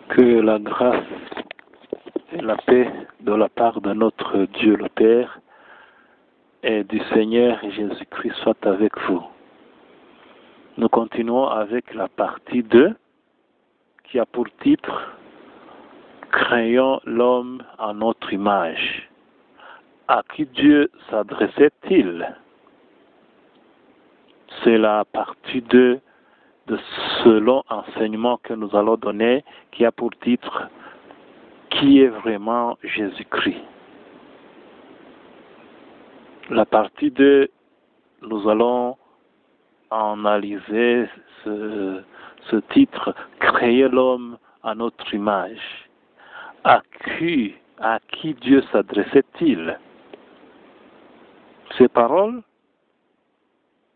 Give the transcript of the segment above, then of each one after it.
Que la grâce et la paix de la part de notre Dieu le Père et du Seigneur Jésus-Christ soient avec vous. Nous continuons avec la partie 2 qui a pour titre « Créons l'homme à notre image ». À qui Dieu s'adressait-il? C'est la partie 2 de ce long enseignement que nous allons donner qui a pour titre « Qui est vraiment Jésus-Christ ?» La partie 2, nous allons analyser ce titre « Créer l'homme à notre image ». À qui Dieu s'adressait-il? Ces paroles,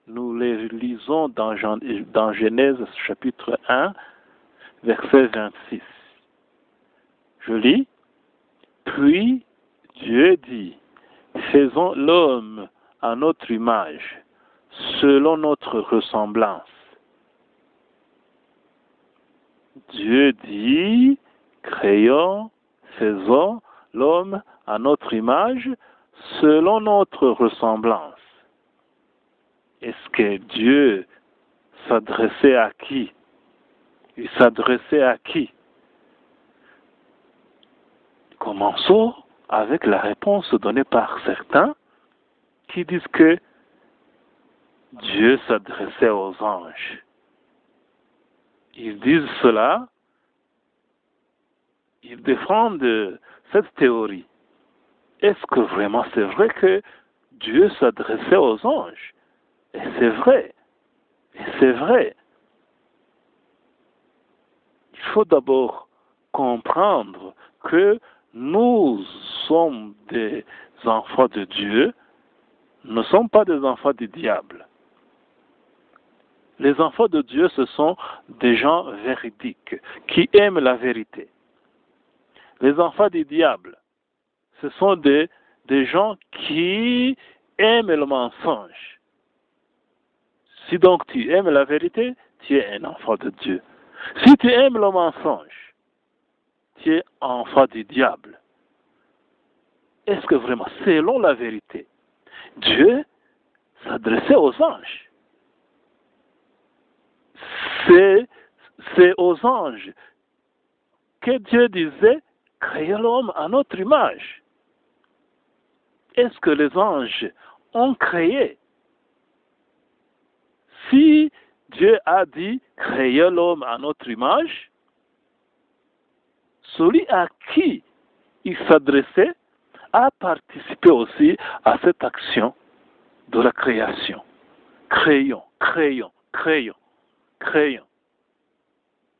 nous les lisons dans Genèse chapitre 1, verset 26. Je lis, « Puis Dieu dit, faisons l'homme à notre image, selon notre ressemblance. » Dieu dit, créons, faisons l'homme à notre image, selon notre ressemblance. Est-ce que Dieu s'adressait à qui? Il s'adressait à qui? Commençons avec la réponse donnée par certains qui disent que Dieu s'adressait aux anges. Ils disent cela, ils défendent cette théorie. Est-ce que vraiment c'est vrai que Dieu s'adressait aux anges? Et c'est vrai. Et c'est vrai. Il faut d'abord comprendre que nous sommes des enfants de Dieu, nous ne sommes pas des enfants du diable. Les enfants de Dieu, ce sont des gens véridiques, qui aiment la vérité. Les enfants du diable, ce sont des gens qui aiment le mensonge. Si donc tu aimes la vérité, tu es un enfant de Dieu. Si tu aimes le mensonge, tu es enfant du diable. Est-ce que vraiment, selon la vérité, Dieu s'adressait aux anges? C'est aux anges que Dieu disait, créez l'homme à notre image. Est-ce que les anges ont créé? Si Dieu a dit, créez l'homme à notre image, celui à qui il s'adressait a participé aussi à cette action de la création. Créons, créons, créons, créons.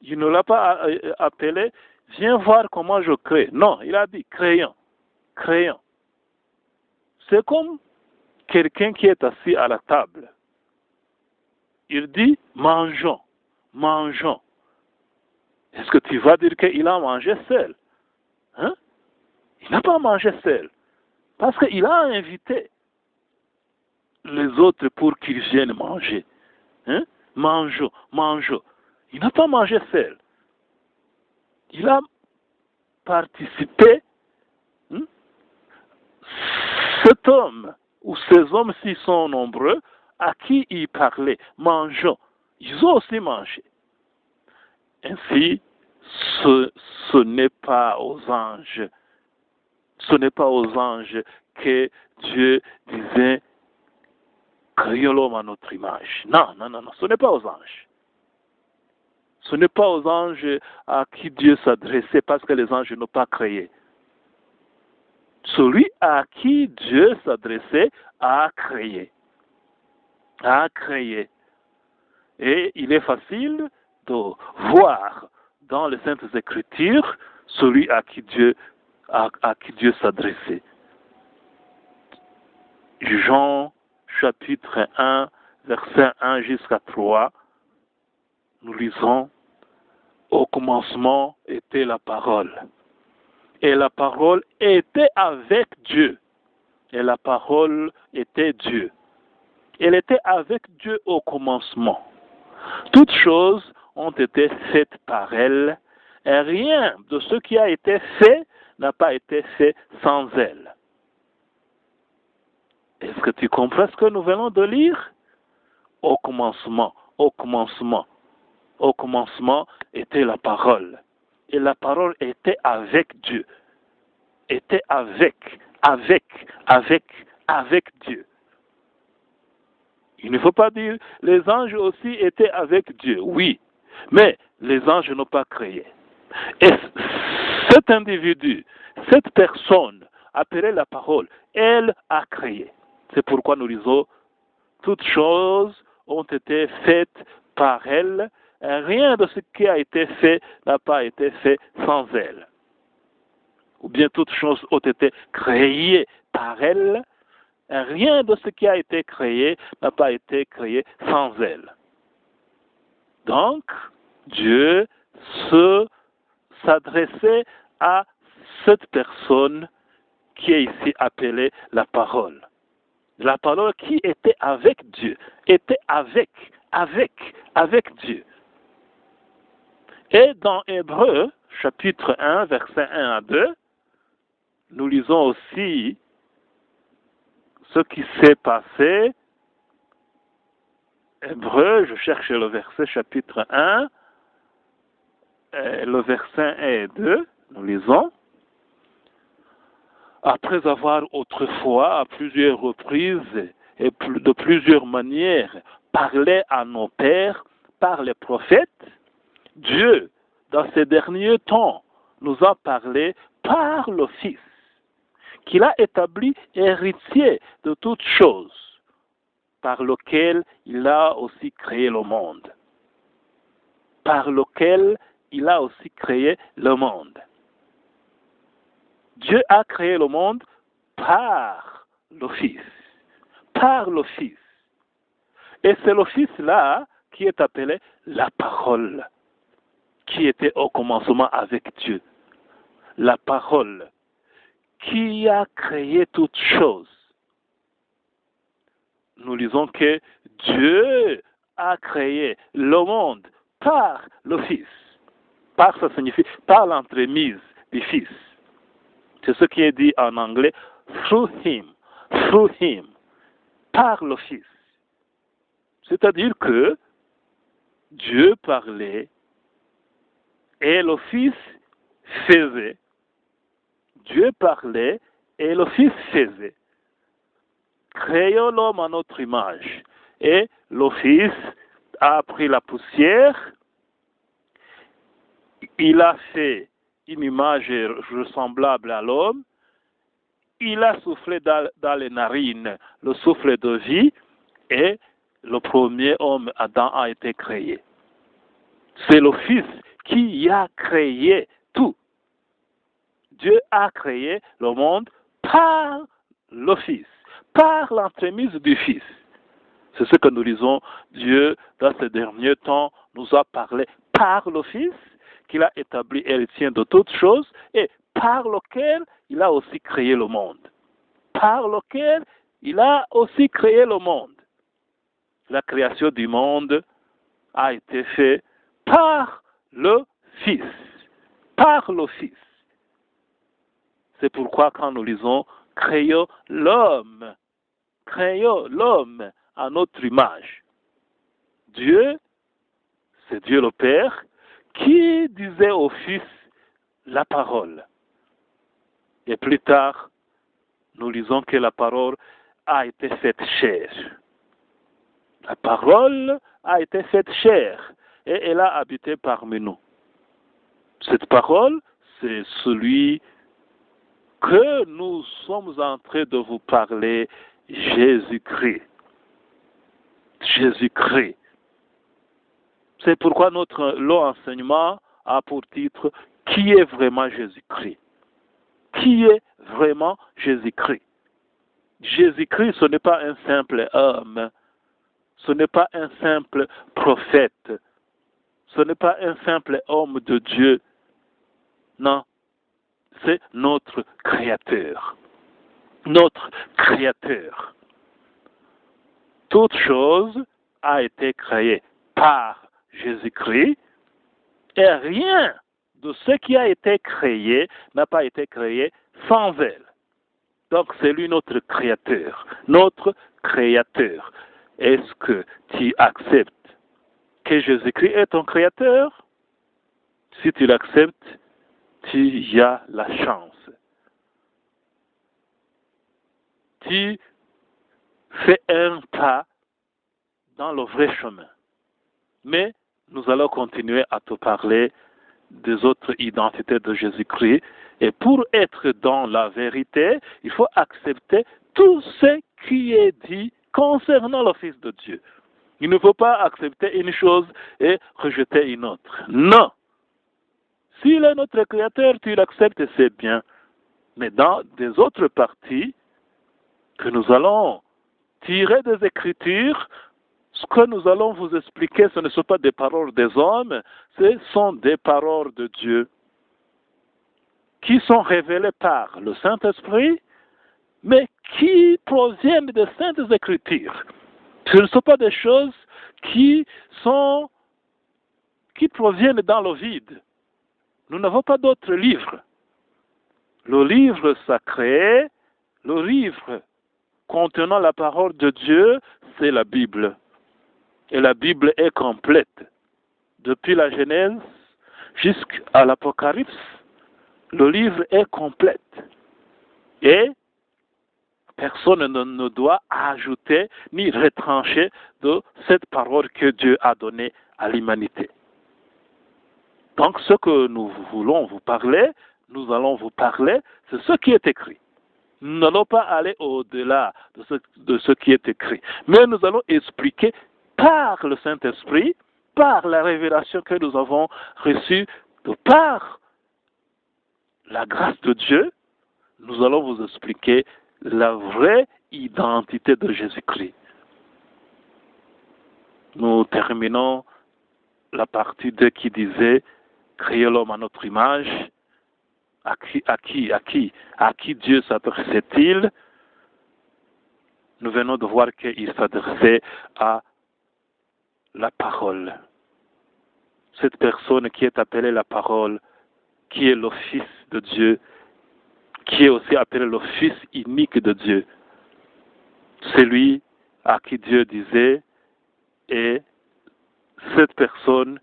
Il ne l'a pas appelé, viens voir comment je crée. Non, il a dit, créons, créons. C'est comme quelqu'un qui est assis à la table. Il dit, mangeons, mangeons. Est-ce que tu vas dire qu'il a mangé seul? Hein? Il n'a pas mangé seul. Parce qu'il a invité les autres pour qu'ils viennent manger. Hein? Mangeons, mangeons. Il n'a pas mangé seul. Il a participé. Hein? Cet homme, ou ces hommes, s'ils sont nombreux, à qui il parlait, mangeons. Ils ont aussi mangé. Ainsi, ce n'est pas aux anges. Ce n'est pas aux anges que Dieu disait créons l'homme à notre image. Non, non, non, non, ce n'est pas aux anges. Ce n'est pas aux anges à qui Dieu s'adressait parce que les anges n'ont pas créé. Celui à qui Dieu s'adressait a créé. A créé. Et il est facile de voir dans les Saintes Écritures celui à qui Dieu s'adressait. Jean chapitre 1, verset 1 jusqu'à 3, nous lisons, au commencement était la parole. Et la parole était avec Dieu. Et la parole était Dieu. Elle était avec Dieu au commencement. Toutes choses ont été faites par elle. Et rien de ce qui a été fait n'a pas été fait sans elle. Est-ce que tu comprends ce que nous venons de lire? Au commencement était la parole. Et la parole était avec Dieu. Était avec Dieu. Il ne faut pas dire les anges aussi étaient avec Dieu. Oui, mais les anges n'ont pas créé. Et cet individu, cette personne appelée la parole, elle a créé. C'est pourquoi nous disons, toutes choses ont été faites par elle. Et rien de ce qui a été fait n'a pas été fait sans elle. Ou bien toutes choses ont été créées par elle. Et rien de ce qui a été créé n'a pas été créé sans elle. Donc, Dieu s'adressait à cette personne qui est ici appelée la parole. La parole qui était avec Dieu, était avec Dieu. Et dans Hébreux, chapitre 1, versets 1 à 2, nous lisons aussi ce qui s'est passé. Hébreux, je cherche le verset chapitre 1, le verset 1 et 2, nous lisons. Après avoir autrefois, à plusieurs reprises et de plusieurs manières, parlé à nos pères par les prophètes, Dieu, dans ces derniers temps, nous a parlé par le Fils, qu'il a établi héritier de toutes choses, par lequel il a aussi créé le monde. Par lequel il a aussi créé le monde. Dieu a créé le monde par le Fils. Par le Fils. Et c'est le Fils-là qui est appelé la parole, qui était au commencement avec Dieu. La parole, qui a créé toutes choses. Nous lisons que Dieu a créé le monde par le Fils. Par, ça signifie par l'entremise du Fils. C'est ce qui est dit en anglais, through him, par le Fils. C'est-à-dire que Dieu parlait et le Fils faisait. Dieu parlait et le Fils faisait. Créons l'homme à notre image. Et le Fils a pris la poussière, il a fait une image ressemblable à l'homme, il a soufflé dans les narines le souffle de vie et le premier homme, Adam, a été créé. C'est le Fils qui a créé tout. Dieu a créé le monde par le Fils, par l'entremise du Fils. C'est ce que nous disons. Dieu, dans ces derniers temps, nous a parlé par le Fils, qu'il a établi héritier de toutes choses, et par lequel il a aussi créé le monde. Par lequel il a aussi créé le monde. La création du monde a été faite par le Fils. Par le Fils. C'est pourquoi quand nous lisons « Créons l'homme à notre image », Dieu, c'est Dieu le Père, qui disait au Fils la parole. Et plus tard, nous lisons que la parole a été faite chair. La parole a été faite chair et elle a habité parmi nous. Cette parole, c'est celui que nous sommes en train de vous parler, Jésus-Christ. Jésus-Christ. C'est pourquoi notre enseignement a pour titre « Qui est vraiment Jésus-Christ ?» Qui est vraiment Jésus-Christ? Jésus-Christ, ce n'est pas un simple homme. Ce n'est pas un simple prophète. Ce n'est pas un simple homme de Dieu. Non. C'est notre Créateur. Notre Créateur. Toute chose a été créée par Jésus-Christ et rien de ce qui a été créé n'a pas été créé sans elle. Donc c'est lui notre créateur, notre créateur. Est-ce que tu acceptes que Jésus-Christ est ton créateur? Si tu l'acceptes, tu as la chance. Tu fais un pas dans le vrai chemin. Mais nous allons continuer à te parler des autres identités de Jésus-Christ. Et pour être dans la vérité, il faut accepter tout ce qui est dit concernant le Fils de Dieu. Il ne faut pas accepter une chose et rejeter une autre. Non. S'il est notre Créateur, tu l'acceptes, c'est bien. Mais dans des autres parties que nous allons tirer des Écritures, ce que nous allons vous expliquer, ce ne sont pas des paroles des hommes, ce sont des paroles de Dieu qui sont révélées par le Saint-Esprit, mais qui proviennent des Saintes Écritures. Ce ne sont pas des choses qui proviennent dans le vide. Nous n'avons pas d'autres livres. Le livre sacré, le livre contenant la parole de Dieu, c'est la Bible. Et la Bible est complète. Depuis la Genèse jusqu'à l'Apocalypse, le livre est complète. Et personne ne doit ajouter ni retrancher de cette parole que Dieu a donnée à l'humanité. Donc ce que nous voulons vous parler, nous allons vous parler, c'est ce qui est écrit. Nous n'allons pas aller au-delà de ce qui est écrit. Mais nous allons expliquer par le Saint-Esprit, par la révélation que nous avons reçue, par la grâce de Dieu, nous allons vous expliquer la vraie identité de Jésus-Christ. Nous terminons la partie 2 qui disait « Créer l'homme à notre image ». À qui Dieu s'adressait-il? Nous venons de voir qu'il s'adressait à la parole. Cette personne qui est appelée la parole, qui est le Fils de Dieu, qui est aussi appelé le Fils unique de Dieu. C'est lui à qui Dieu disait, et cette personne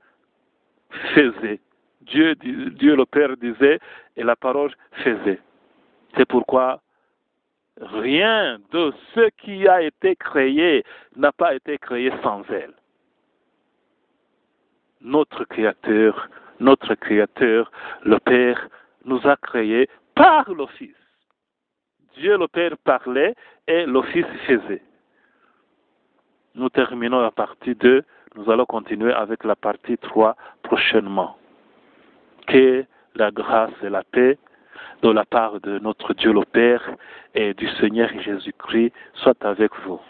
faisait. Dieu le Père disait, et la parole faisait. C'est pourquoi rien de ce qui a été créé n'a pas été créé sans elle. Notre Créateur, le Père, nous a créés par le Fils. Dieu le Père parlait et le Fils faisait. Nous terminons la partie 2. Nous allons continuer avec la partie 3 prochainement. Que la grâce et la paix de la part de notre Dieu le Père et du Seigneur Jésus-Christ soient avec vous.